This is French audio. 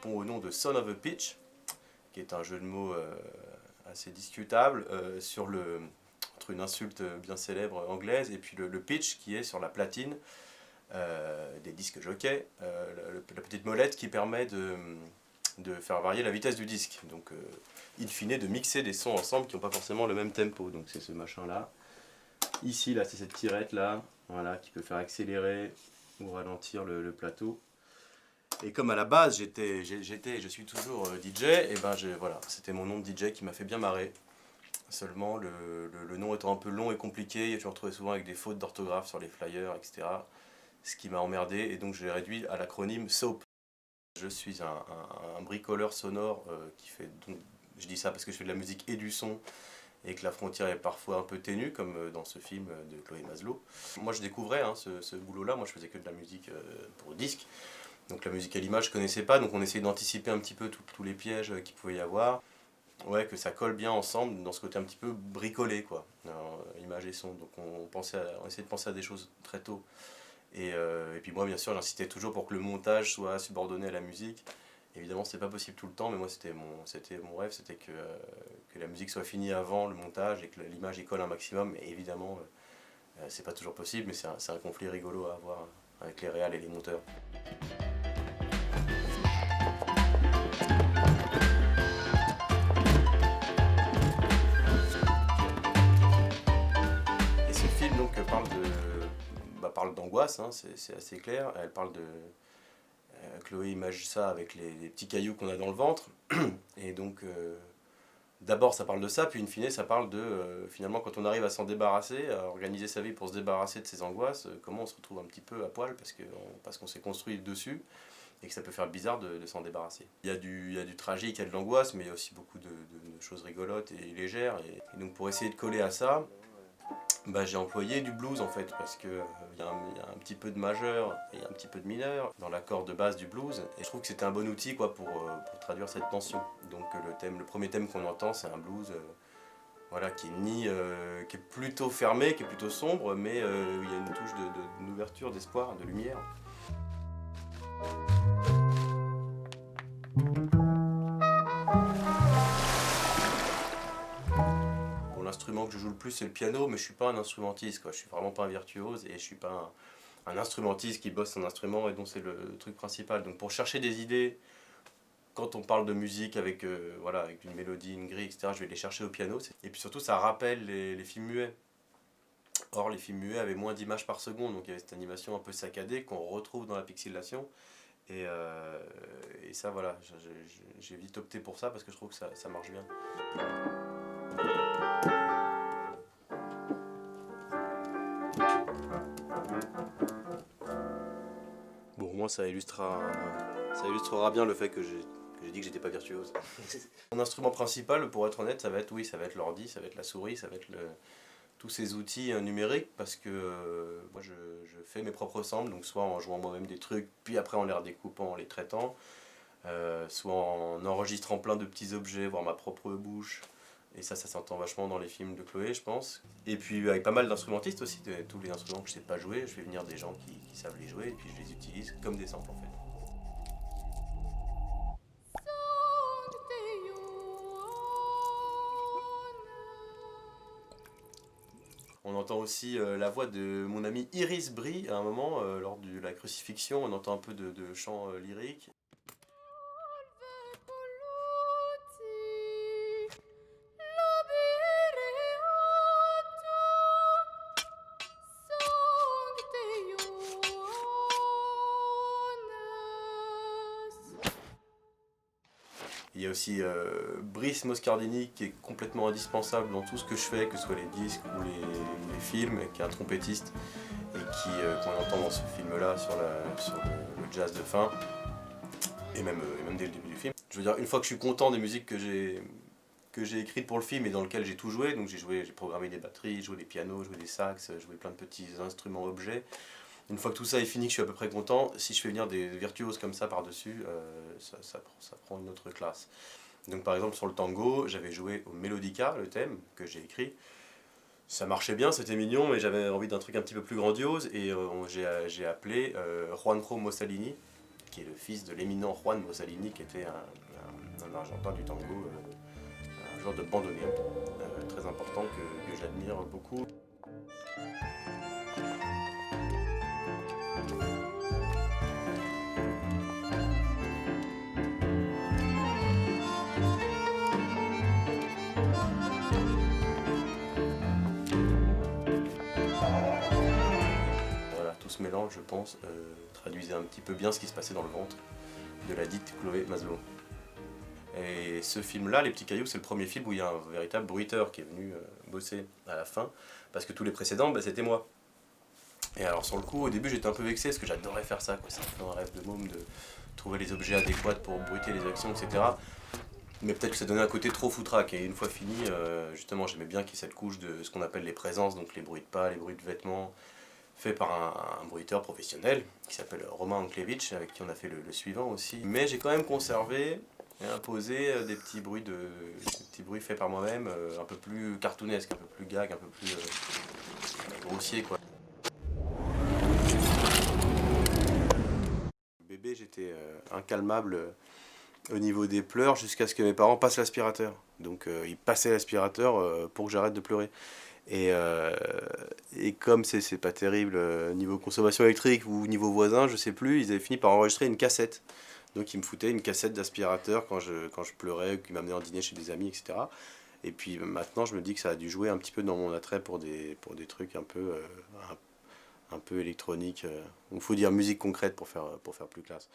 répond au nom de Son of a Pitch, qui est un jeu de mots assez discutable entre une insulte bien célèbre anglaise et puis le pitch qui est sur la platine des disques jockeys, la petite molette qui permet de faire varier la vitesse du disque. Donc, in fine, de mixer des sons ensemble qui n'ont pas forcément le même tempo. Donc c'est ce machin-là. Ici, là, c'est cette tirette-là, voilà, qui peut faire accélérer ou ralentir le plateau. Et comme à la base, je suis toujours DJ, et ben voilà, c'était mon nom de DJ qui m'a fait bien marrer. Seulement, le nom étant un peu long et compliqué, je me retrouvais souvent avec des fautes d'orthographe sur les flyers, etc. Ce qui m'a emmerdé, et donc je l'ai réduit à l'acronyme SOAP. Je suis un bricoleur sonore qui fait, donc, je dis ça parce que je fais de la musique et du son, et que la frontière est parfois un peu ténue, comme dans ce film de Chloé Maslow. Moi je découvrais ce boulot-là, moi je faisais que de la musique pour disque. Donc la musique à l'image je connaissais pas, donc on essayait d'anticiper un petit peu tous les pièges qu'il pouvait y avoir. Ouais, que ça colle bien ensemble dans ce côté un petit peu bricolé, quoi, image et son. Donc on essayait de penser à des choses très tôt. Et puis moi bien sûr j'insistais toujours pour que le montage soit subordonné à la musique. Évidemment c'était pas possible tout le temps, mais moi c'était mon rêve, c'était que la musique soit finie avant le montage et que l'image y colle un maximum. Et évidemment c'est pas toujours possible, mais c'est un conflit rigolo à avoir avec les réals et les monteurs. Et ce film donc parle d'angoisse, hein, c'est assez clair. Elle parle de Chloé imagine ça avec les petits cailloux qu'on a dans le ventre. Et donc, d'abord ça parle de ça, puis in fine ça parle de, finalement, quand on arrive à s'en débarrasser, à organiser sa vie pour se débarrasser de ses angoisses, comment on se retrouve un petit peu à poil parce qu'on s'est construit dessus, et que ça peut faire bizarre de s'en débarrasser. Il y a du tragique, il y a de l'angoisse, mais il y a aussi beaucoup de choses rigolotes et légères. Et donc pour essayer de coller à ça, j'ai employé du blues en fait, parce que y a un petit peu de majeur et un petit peu de mineur dans l'accord de base du blues, et je trouve que c'était un bon outil, quoi, pour traduire cette tension. Donc le premier thème qu'on entend, c'est un blues voilà, qui est plutôt fermé, qui est plutôt sombre, mais il y a une touche d'ouverture, d'espoir, de lumière. Bon, l'instrument que je joue le plus, c'est le piano, mais je suis pas un instrumentiste, quoi. Je suis vraiment pas un virtuose, et je suis pas un instrumentiste qui bosse son instrument et dont c'est le truc principal. Donc pour chercher des idées, quand on parle de musique avec, voilà, avec une mélodie, une grille, etc., je vais les chercher au piano. Et puis surtout, ça rappelle les films muets. Or, les films muets avaient moins d'images par seconde, donc il y avait cette animation un peu saccadée qu'on retrouve dans la pixelation. Et ça, voilà, j'ai vite opté pour ça parce que je trouve que ça marche bien. Bon, au moins ça illustrera bien le fait que j'ai dit que j'étais pas virtuose. Mon instrument principal, pour être honnête, ça va être l'ordi, ça va être la souris, ça va être tous ces outils numériques, parce que moi je fais mes propres samples, donc soit en jouant moi-même des trucs, puis après en les redécoupant, en les traitant, soit en enregistrant plein de petits objets, voire ma propre bouche. Et ça s'entend vachement dans les films de Chloé, je pense. Et puis avec pas mal d'instrumentistes aussi, tous les instruments que je sais pas jouer, je fais venir des gens qui savent les jouer, et puis je les utilise comme des samples en fait. On entend aussi la voix de mon ami Iris Brie à un moment, lors de la crucifixion, on entend un peu de chant lyrique. Il y a aussi Brice Moscardini qui est complètement indispensable dans tout ce que je fais, que ce soit les disques ou les films, qui est un trompettiste et qu'on entend dans ce film-là sur le jazz de fin, et même dès le début du film. Je veux dire, une fois que je suis content des musiques que j'ai écrites pour le film et dans lesquelles j'ai tout joué, donc j'ai programmé des batteries, joué des pianos, joué des sax, joué plein de petits instruments objets. Une fois que tout ça est fini, que je suis à peu près content, si je fais venir des virtuoses comme ça par-dessus, ça prend une autre classe. Donc par exemple sur le tango, j'avais joué au Melodica, le thème que j'ai écrit. Ça marchait bien, c'était mignon, mais j'avais envie d'un truc un petit peu plus grandiose, et j'ai appelé Juanjo Mossalini, qui est le fils de l'éminent Juan Mossalini, qui était un Argentin du tango, un joueur de bandoneon, très important que j'admire beaucoup. Voilà, tout ce mélange, je pense, traduisait un petit peu bien ce qui se passait dans le ventre de la dite Chloé Maslow. Et ce film-là, Les Petits Cailloux, c'est le premier film où il y a un véritable bruiteur qui est venu bosser à la fin, parce que tous les précédents, bah, c'était moi. Et alors sur le coup, au début, j'étais un peu vexé, parce que j'adorais faire ça, quoi. C'est un peu un rêve de môme de trouver les objets adéquats pour bruiter les actions, etc. Mais peut-être que ça donnait un côté trop foutraque, et une fois fini, justement, j'aimais bien qu'il y ait cette couche de ce qu'on appelle les présences, donc les bruits de pas, les bruits de vêtements, fait par un bruiteur professionnel qui s'appelle Romain Anklevich, avec qui on a fait le suivant aussi. Mais j'ai quand même conservé et imposé des petits bruits faits par moi-même, un peu plus cartoonesques, un peu plus gag, un peu plus grossier, quoi. Bébé, j'étais incalmable au niveau des pleurs jusqu'à ce que mes parents passent l'aspirateur. Donc ils passaient l'aspirateur pour que j'arrête de pleurer. Et, euh, et comme c'est pas terrible niveau consommation électrique ou niveau voisin, je sais plus, ils avaient fini par enregistrer une cassette. Donc ils me foutaient une cassette d'aspirateur quand je pleurais, qu'ils m'amenaient en dîner chez des amis, etc. Et puis maintenant, je me dis que ça a dû jouer un petit peu dans mon attrait pour des trucs un peu électroniques. Il faut dire musique concrète pour faire plus classe.